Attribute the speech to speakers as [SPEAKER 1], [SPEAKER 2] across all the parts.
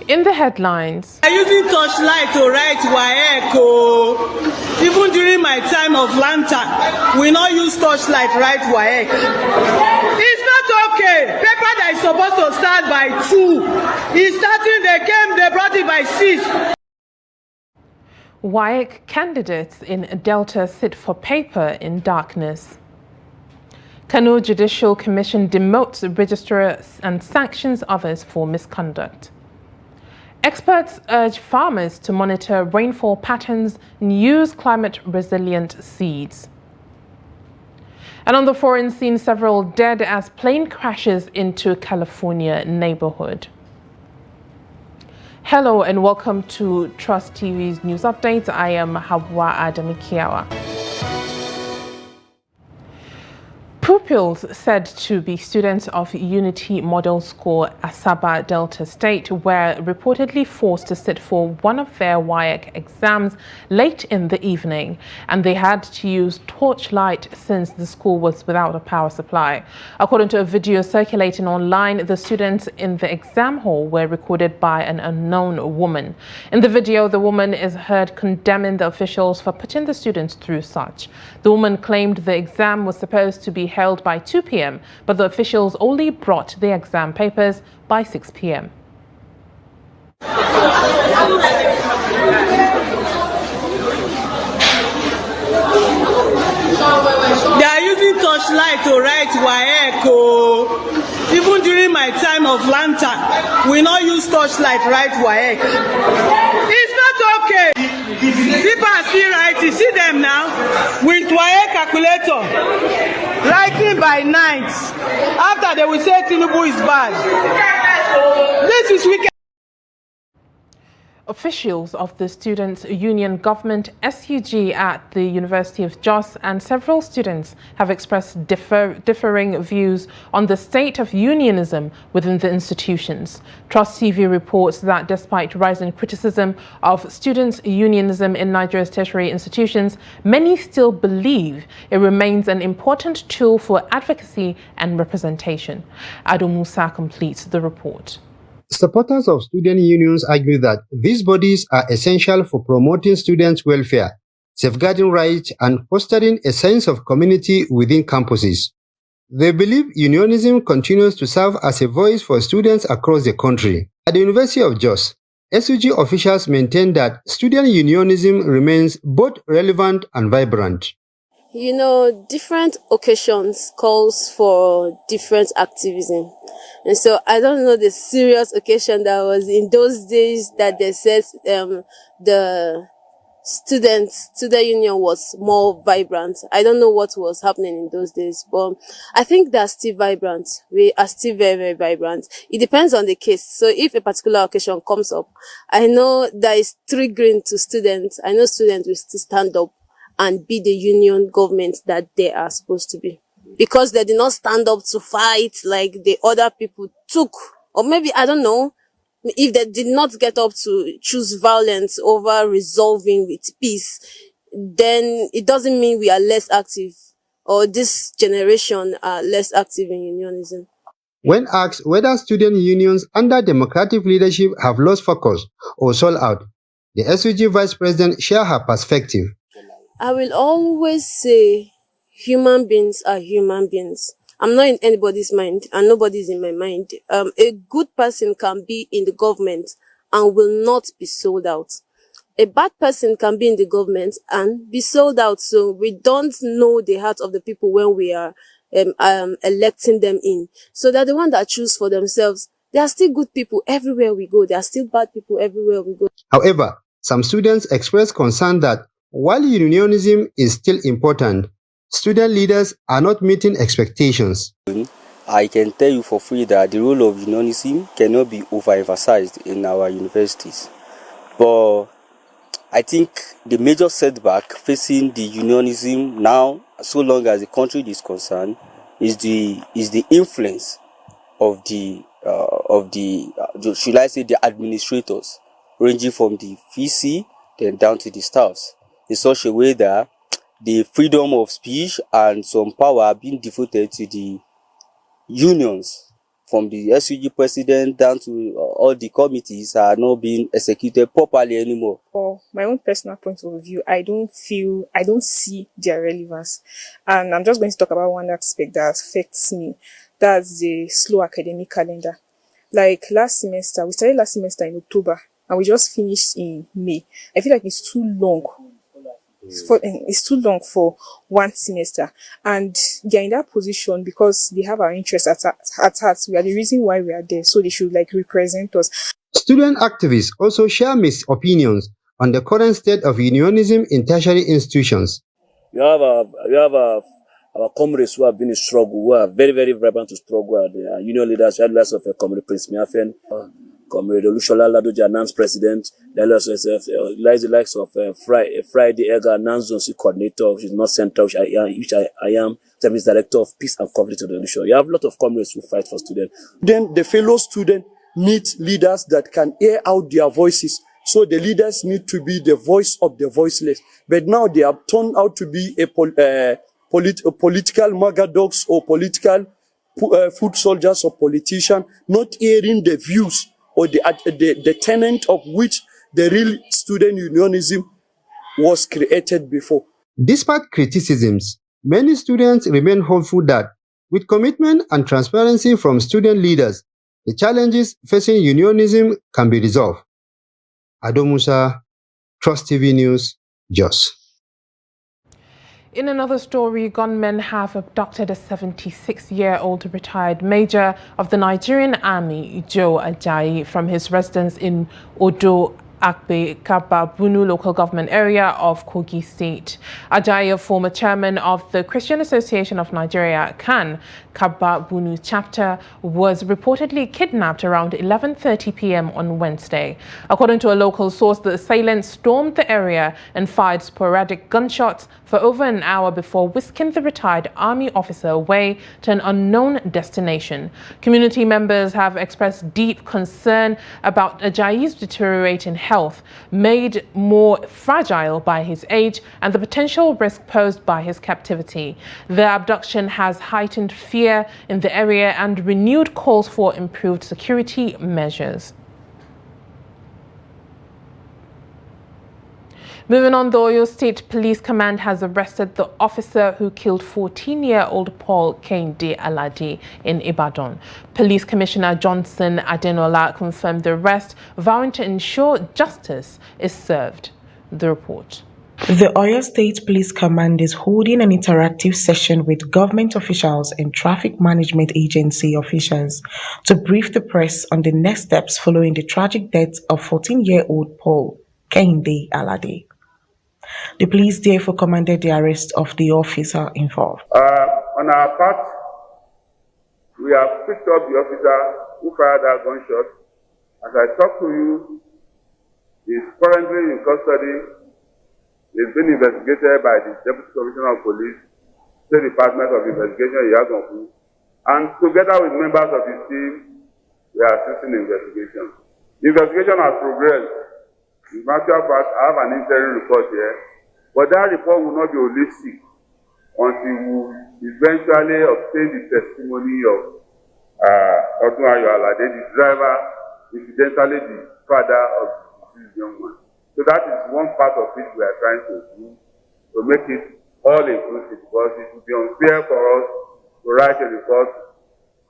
[SPEAKER 1] In the headlines,
[SPEAKER 2] I'm using torchlight to write WAEC. Even during my time of lantern, we not use torchlight write WAEC. It's not okay. Paper that is supposed to start by 2 is starting. They brought it by 6.
[SPEAKER 1] WAEC candidates in Delta sit for paper in darkness. Kano Judicial Commission demotes registrars and sanctions others for misconduct. Experts urge farmers to monitor rainfall patterns and use climate-resilient seeds. And on the foreign scene, several dead as plane crashes into California neighborhood. Hello and welcome to Trust TV's news update. I am Hawa Adamikiawa. Pupils said to be students of Unity Model School Asaba Delta State were reportedly forced to sit for one of their WAEC exams late in the evening, and they had to use torchlight since the school was without a power supply. According to a video circulating online, the students in the exam hall were recorded by an unknown woman. In the video, the woman is heard condemning the officials for putting the students through such. The woman claimed the exam was supposed to be held by 2 p.m., but the officials only brought the exam papers by 6 p.m.
[SPEAKER 2] They are using torchlight to write WAEC. Even during my time of lantern, we not use torchlight write WAEC. It's not okay. People are still writing. See them now with WAEC calculator. Writing by night. After they will say tinubu is bad. This is wicked.
[SPEAKER 1] Officials of the Students' Union Government SUG at the University of Jos and several students have expressed differing views on the state of unionism within the institutions. Trust TV reports that despite rising criticism of students' unionism in Nigeria's tertiary institutions, many still believe it remains an important tool for advocacy and representation. Ado Musa completes the report.
[SPEAKER 3] Supporters of student unions argue that these bodies are essential for promoting students' welfare, safeguarding rights, and fostering a sense of community within campuses. They believe unionism continues to serve as a voice for students across the country. At the University of Jos, SUG officials maintain that student unionism remains both relevant and vibrant.
[SPEAKER 4] You know, different occasions calls for different activism. And so I don't know the serious occasion that was in those days that they said the student union was more vibrant. I don't know what was happening in those days, but I think they're still vibrant. We are still very, very vibrant. It depends on the case. So if a particular occasion comes up, I know that is triggering to students. I know students will still stand up and be the union government that they are supposed to be. Because they did not stand up to fight like the other people took. Or maybe, I don't know, if they did not get up to choose violence over resolving with peace, then it doesn't mean we are less active or this generation are less active in unionism.
[SPEAKER 3] When asked whether student unions under democratic leadership have lost focus or sold out, the SUG vice president shared her perspective.
[SPEAKER 4] I will always say human beings are human beings. I'm not in anybody's mind and nobody's in my mind. A good person can be in the government and will not be sold out. A bad person can be in the government and be sold out. So we don't know the heart of the people when we are electing them in. So they're the one that choose for themselves. There are still good people everywhere we go. There are still bad people everywhere we go.
[SPEAKER 3] However, some students express concern that while unionism is still important, student leaders are not meeting expectations.
[SPEAKER 5] I can tell you for free that the role of unionism cannot be overemphasized in our universities. But I think the major setback facing the unionism now, so long as the country is concerned, is the influence of the should I say the administrators, ranging from the VC then down to the staffs, in such a way that the freedom of speech and some power are being devoted to the unions from the SUG president down to all the committees are not being executed properly anymore.
[SPEAKER 6] For my own personal point of view, I don't see their relevance. And I'm just going to talk about one aspect that affects me. That's the slow academic calendar. Like we started last semester in October and we just finished in May. I feel like it's too long. It's too long for one semester, and they're in that position because they have our interests at heart. We are the reason why we are there, so they should represent us.
[SPEAKER 3] Student activists also share mixed opinions on the current state of unionism in tertiary institutions.
[SPEAKER 7] We have our comrades who have been in struggle, who are very, very vibrant to struggle. They are union leaders. We had lots of Comrade Prince Miafen, Comrade Olushola Ladoja announced president. There also the likes of Friday Ega announced coordinator, which is North Central, which I am, service director of peace and conflict resolution. You have a lot of comrades who fight for students. Then the fellow student needs leaders that can air out their voices. So the leaders need to be the voice of the voiceless. But now they have turned out to be a political magadogs or political foot soldiers or politicians, not airing the views or the tenet of which the real student unionism was created before.
[SPEAKER 3] Despite criticisms, many students remain hopeful that with commitment and transparency from student leaders, the challenges facing unionism can be resolved. Ado Musa, Trust TV News, Jos.
[SPEAKER 1] In another story, gunmen have abducted a 76-year-old retired major of the Nigerian Army, Joe Ajayi, from his residence in Odo Akbe Kaba Bunu local government area of Kogi State. Ajayi, a former chairman of the Christian Association of Nigeria, CAN, Kaba Bunu chapter, was reportedly kidnapped around 11:30 p.m. on Wednesday. According to a local source, the assailants stormed the area and fired sporadic gunshots for over an hour before whisking the retired army officer away to an unknown destination. Community members have expressed deep concern about Ajayi's deteriorating health, made more fragile by his age and the potential risk posed by his captivity. The abduction has heightened fear in the area and renewed calls for improved security measures. Moving on, the Oyo State Police Command has arrested the officer who killed 14-year-old Paul Kehinde Alade in Ibadan. Police Commissioner Johnson Adenola confirmed the arrest, vowing to ensure justice is served. The report.
[SPEAKER 8] The Oyo State Police Command is holding an interactive session with government officials and traffic management agency officials to brief the press on the next steps following the tragic death of 14-year-old Paul Kehinde Alade. The police therefore commanded the arrest of the officer involved.
[SPEAKER 9] On our part, we have picked up the officer who fired that gunshot. As I talk to you, he is currently in custody. He has been investigated by the Deputy Commissioner of Police, State Department of Investigation, Yagonku, and together with members of his team, we are assisting the investigation. The investigation has progressed. In matter of fact, I have an interim report here, but that report will not be holistic until we eventually obtain the testimony of Odunayo Alade, the driver, incidentally the father of this young man. So that is one part of it we are trying to do, to make it all inclusive, because it would be unfair for us to write a report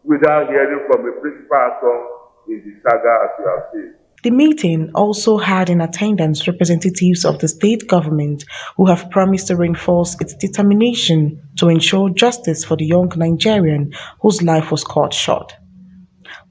[SPEAKER 9] without hearing from a principal actor in the saga, as you have seen.
[SPEAKER 8] The meeting also had in attendance representatives of the state government who have promised to reinforce its determination to ensure justice for the young Nigerian whose life was cut short.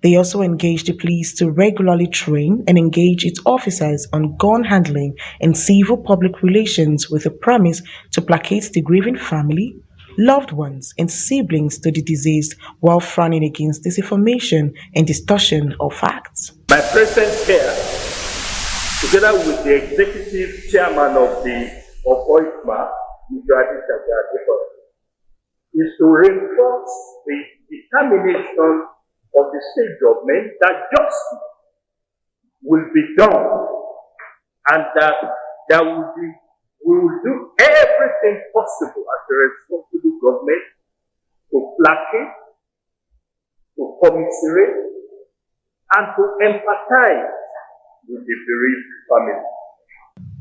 [SPEAKER 8] They also engaged the police to regularly train and engage its officers on gun handling and civil public relations with a promise to placate the grieving family, loved ones, and siblings to the deceased while frowning against disinformation and distortion of facts.
[SPEAKER 10] My presence here, together with the executive chairman of OISMA, is to reinforce the determination of the state government that justice will be done, and that we will do everything possible as a responsible government to placate to commiserate and to empathize with the bereaved family.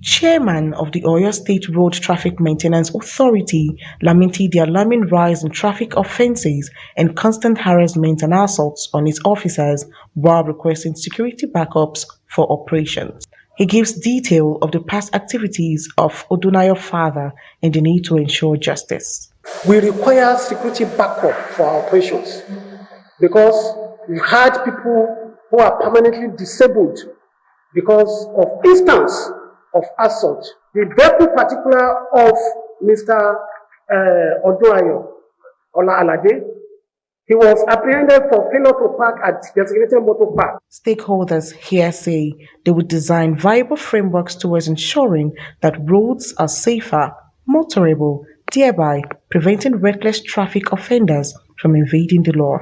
[SPEAKER 8] Chairman of the Oyo State Road Traffic Maintenance Authority lamented the alarming rise in traffic offences and constant harassment and assaults on its officers while requesting security backups for operations. He gives detail of the past activities of Odunayo's father and the need to ensure justice.
[SPEAKER 11] We require security backup for our operations because we've had people who are permanently disabled because of instance of assault. The vehicle particular of Mr. Odunayo Ola Alade, he was apprehended for failure to park at designated motor park.
[SPEAKER 8] Stakeholders here say they would design viable frameworks towards ensuring that roads are safer, motorable, thereby preventing reckless traffic offenders from evading the law.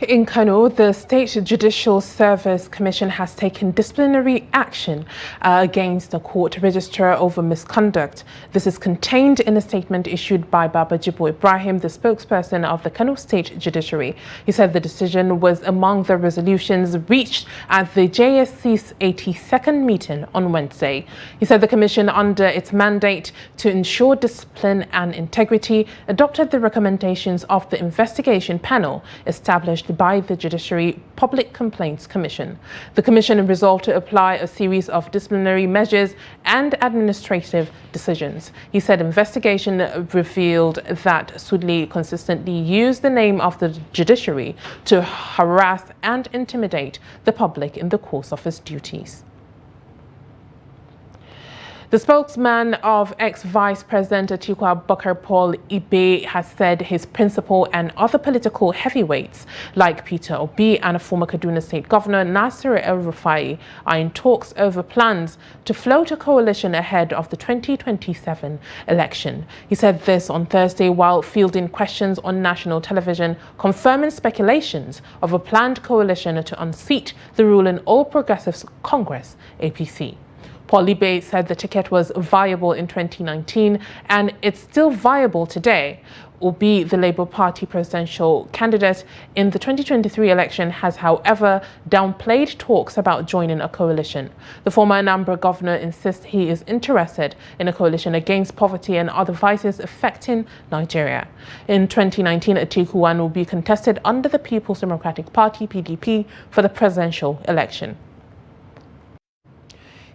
[SPEAKER 1] In Kano, the State Judicial Service Commission has taken disciplinary action against the court registrar over misconduct. This is contained in a statement issued by Baba Jibo Ibrahim, the spokesperson of the Kano State Judiciary. He said the decision was among the resolutions reached at the JSC's 82nd meeting on Wednesday. He said the commission, under its mandate to ensure discipline and integrity, adopted the recommendations of the investigation panel established by the Judiciary Public Complaints Commission. The commission resolved to apply a series of disciplinary measures and administrative decisions. He said investigation revealed that Sudley consistently used the name of the judiciary to harass and intimidate the public in the course of his duties. The spokesman of ex-Vice President Atiku Abubakar, Paul Ibe, has said his principal and other political heavyweights like Peter Obi and former Kaduna State Governor Nasir El-Rufai are in talks over plans to float a coalition ahead of the 2027 election. He said this on Thursday while fielding questions on national television, confirming speculations of a planned coalition to unseat the ruling All Progressives Congress, APC. Paul Ibe said the ticket was viable in 2019 and it's still viable today. Obi, the Labour Party presidential candidate in the 2023 election, has, however, downplayed talks about joining a coalition. The former Anambra governor insists he is interested in a coalition against poverty and other vices affecting Nigeria. In 2019, Atiku and Obi contested under the People's Democratic Party, PDP, for the presidential election.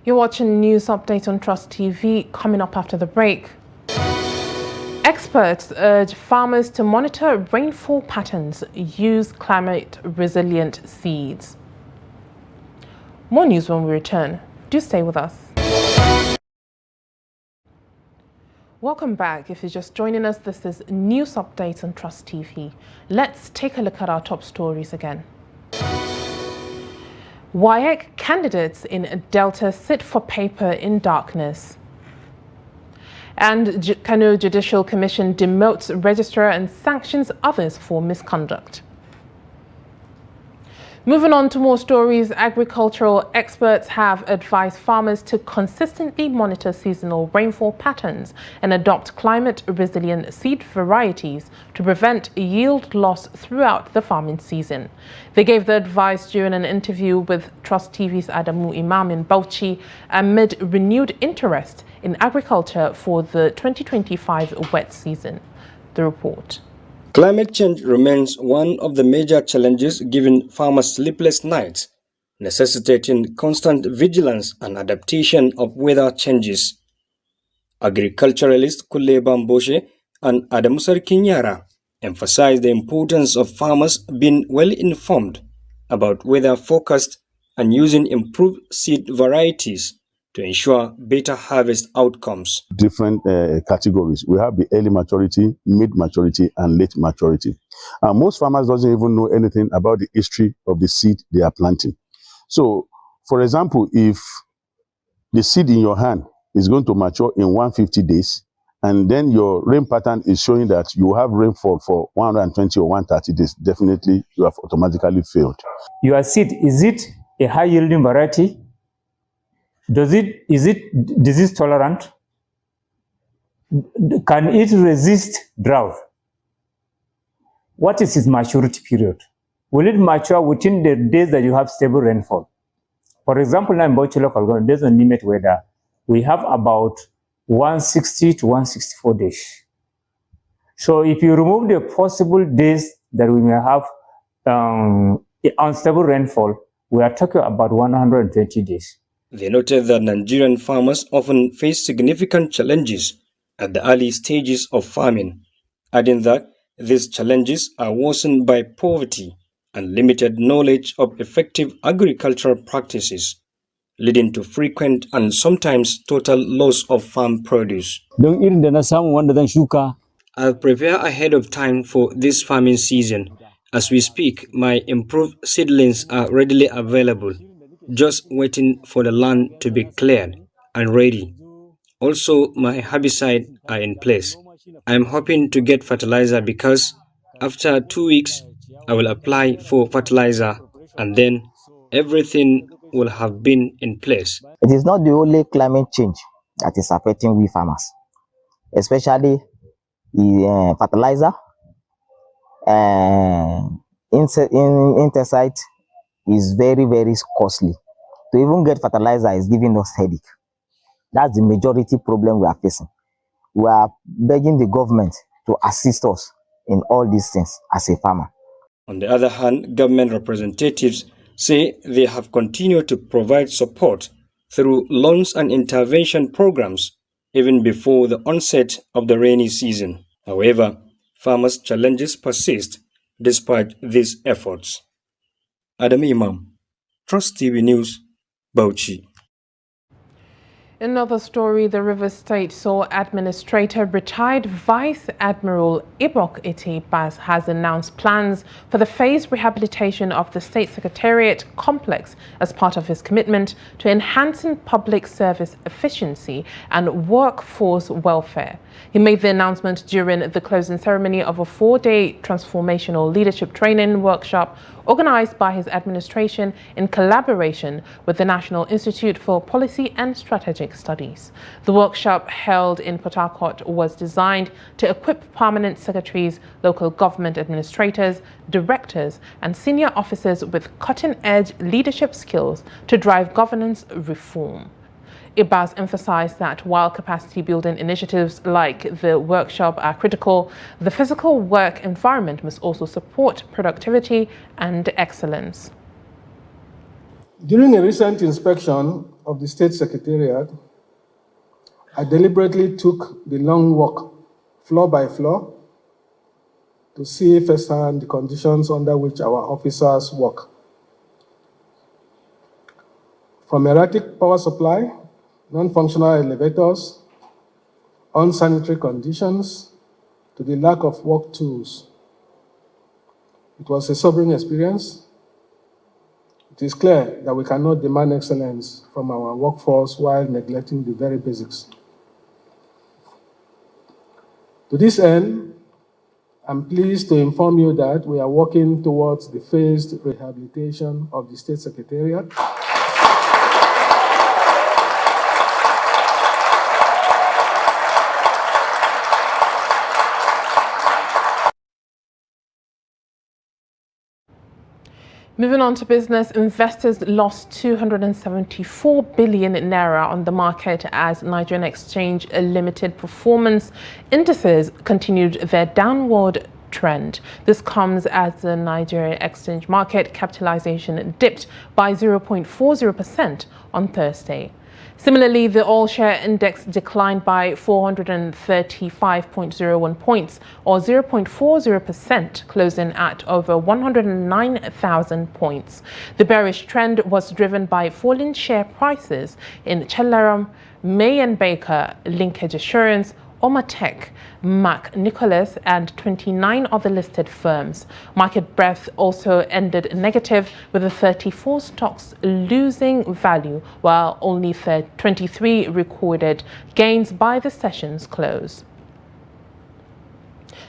[SPEAKER 1] You're watching News Update on Trust TV. Coming up after the break. Experts urge farmers to monitor rainfall patterns, use climate-resilient seeds. More news when we return. Do stay with us. Welcome back. If you're just joining us, this is News Update on Trust TV. Let's take a look at our top stories again. WAEC candidates in Delta sit for paper in darkness. And Kano Judicial Commission demotes registrar and sanctions others for misconduct. Moving on to more stories, agricultural experts have advised farmers to consistently monitor seasonal rainfall patterns and adopt climate-resilient seed varieties to prevent yield loss throughout the farming season. They gave the advice during an interview with Trust TV's Adamu Imam in Bauchi amid renewed interest in agriculture for the 2025 wet season. The report.
[SPEAKER 12] Climate change remains one of the major challenges giving farmers sleepless nights, necessitating constant vigilance and adaptation of weather changes. Agriculturalists Kule Bamboshe and Adamusar Kinyara emphasize the importance of farmers being well informed about weather forecast and using improved seed varieties to ensure better harvest outcomes.
[SPEAKER 13] Different categories. We have the early maturity, mid maturity, and late maturity. Most farmers doesn't even know anything about the history of the seed they are planting. So, for example, if the seed in your hand is going to mature in 150 days, and then your rain pattern is showing that you have rainfall for 120 or 130 days, definitely you have automatically failed.
[SPEAKER 14] Your seed, is it a high yielding variety? Is it disease tolerant? Can it resist drought? what is its maturity period? Will it mature within the days that you have stable rainfall? For example, now in Bauchi local government, based on limit weather, we have about 160 to 164 days. So if you remove the possible days that we may have unstable rainfall, we are talking about 120 days.
[SPEAKER 12] They noted that Nigerian farmers often face significant challenges at the early stages of farming, adding that these challenges are worsened by poverty and limited knowledge of effective agricultural practices, leading to frequent and sometimes total loss of farm produce. I'll prepare ahead of time for this farming season. As we speak, my improved seedlings are readily available, just waiting for the land to be cleared and ready. Also, my herbicides are in place. I'm hoping to get fertilizer because after 2 weeks, I will apply for fertilizer and then everything will have been in place.
[SPEAKER 15] It is not the only climate change that is affecting we farmers, especially the fertilizer, insecticide is very, very costly. To even get fertilizer is giving us headache. That's the majority problem we are facing. We are begging the government to assist us in all these things as a farmer.
[SPEAKER 12] On the other hand, government representatives say they have continued to provide support through loans and intervention programs even before the onset of the rainy season. However, farmers' challenges persist despite these efforts. Adam Imam, Trust TV News, Bauchi.
[SPEAKER 1] Another story, the Rivers State Sole Administrator, retired Vice Admiral Ibok Itibas, has announced plans for the phased rehabilitation of the State Secretariat complex as part of his commitment to enhancing public service efficiency and workforce welfare. He made the announcement during the closing ceremony of a 4-day transformational leadership training workshop organized by his administration in collaboration with the National Institute for Policy and Strategic Studies. The workshop held in Port Harcourt was designed to equip permanent secretaries, local government administrators, directors, and senior officers with cutting-edge leadership skills to drive governance reform. Ibas emphasized that while capacity-building initiatives like the workshop are critical, the physical work environment must also support productivity and excellence.
[SPEAKER 11] During a recent inspection of the State Secretariat, I deliberately took the long walk, floor by floor, to see firsthand the conditions under which our officers work. From erratic power supply, non-functional elevators, unsanitary conditions, to the lack of work tools. It was a sobering experience. It is clear that we cannot demand excellence from our workforce while neglecting the very basics. To this end, I'm pleased to inform you that we are working towards the phased rehabilitation of the State Secretariat.
[SPEAKER 1] Moving on to business, investors lost 274 billion naira on the market as Nigerian Exchange Limited performance indices continued their downward trend. This comes as the Nigerian exchange market capitalization dipped by 0.40% on Thursday. Similarly, the all-share index declined by 435.01 points, or 0.40%, closing at over 109,000 points. The bearish trend was driven by falling share prices in Chelaram, May & Baker, Linkage Assurance, Omatech, Mac Nicholas, and 29 other listed firms. Market breadth also ended negative, with the 34 stocks losing value, while only 23 recorded gains by the session's close.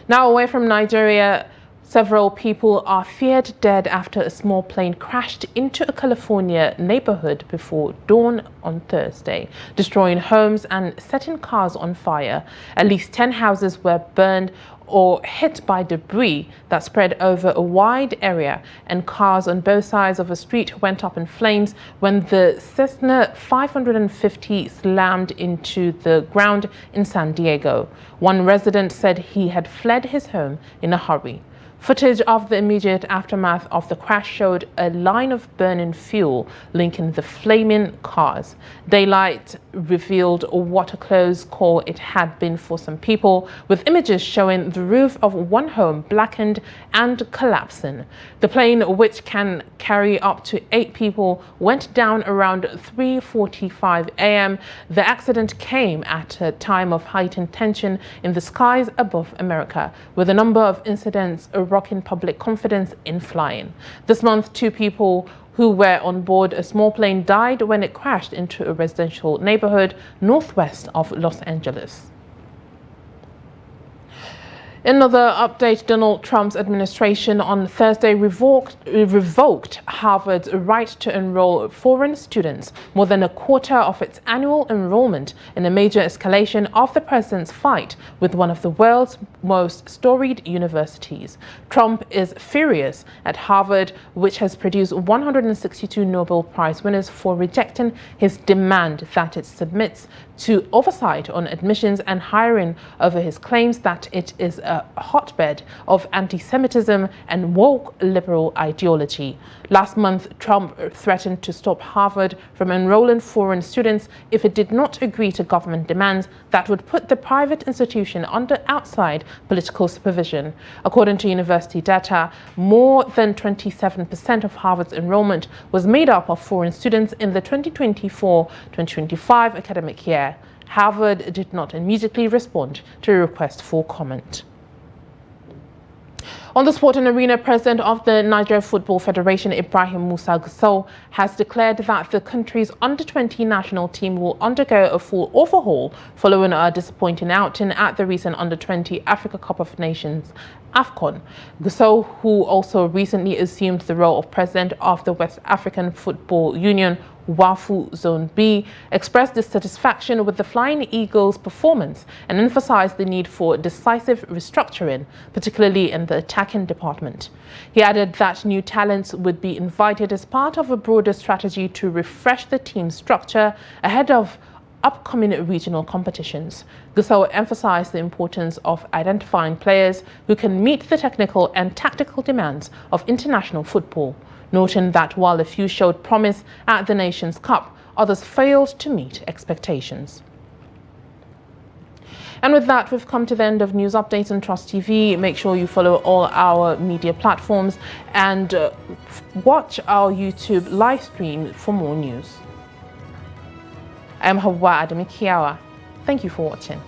[SPEAKER 1] Now away from Nigeria, several people are feared dead after a small plane crashed into a California neighborhood before dawn on Thursday, destroying homes and setting cars on fire. At least 10 houses were burned or hit by debris that spread over a wide area, and cars on both sides of a street went up in flames when the Cessna 550 slammed into the ground in San Diego. One resident said he had fled his home in a hurry. Footage of the immediate aftermath of the crash showed a line of burning fuel linking the flaming cars. Daylight revealed what a close call it had been for some people, with images showing the roof of one home blackened and collapsing. The plane, which can carry up to 8 people, went down around 3:45 a.m. The accident came at a time of heightened tension in the skies above America, with a number of incidents rocking public confidence in flying. This month, 2 people who were on board a small plane died when it crashed into a residential neighborhood northwest of Los Angeles. Another update, Donald Trump's administration on Thursday revoked Harvard's right to enroll foreign students, more than a quarter of its annual enrollment, in a major escalation of the president's fight with one of the world's most storied universities. Trump is furious at Harvard, which has produced 162 Nobel Prize winners, for rejecting his demand that it submits to oversight on admissions and hiring over his claims that it is a hotbed of anti-Semitism and woke liberal ideology. Last month, Trump threatened to stop Harvard from enrolling foreign students if it did not agree to government demands that would put the private institution under outside political supervision. According to university data, more than 27% of Harvard's enrollment was made up of foreign students in the 2024-2025 academic year. Harvard did not immediately respond to a request for comment. On the sporting arena, President of the Nigeria Football Federation, Ibrahim Musa Gusau, has declared that the country's under-20 national team will undergo a full overhaul following a disappointing outing at the recent under-20 Africa Cup of Nations AFCON. Gusau, who also recently assumed the role of president of the West African Football Union, WAFU Zone B, expressed dissatisfaction with the Flying Eagles' performance and emphasized the need for decisive restructuring, particularly in the attacking department. He added that new talents would be invited as part of a broader strategy to refresh the team's structure ahead of upcoming regional competitions. Gusau emphasized the importance of identifying players who can meet the technical and tactical demands of international football, noting that while a few showed promise at the Nations Cup, others failed to meet expectations. And with that, we've come to the end of News Updates on Trust TV. Make sure you follow all our media platforms and watch our YouTube live stream for more news. I'm Hawa Adamikiawa. Thank you for watching.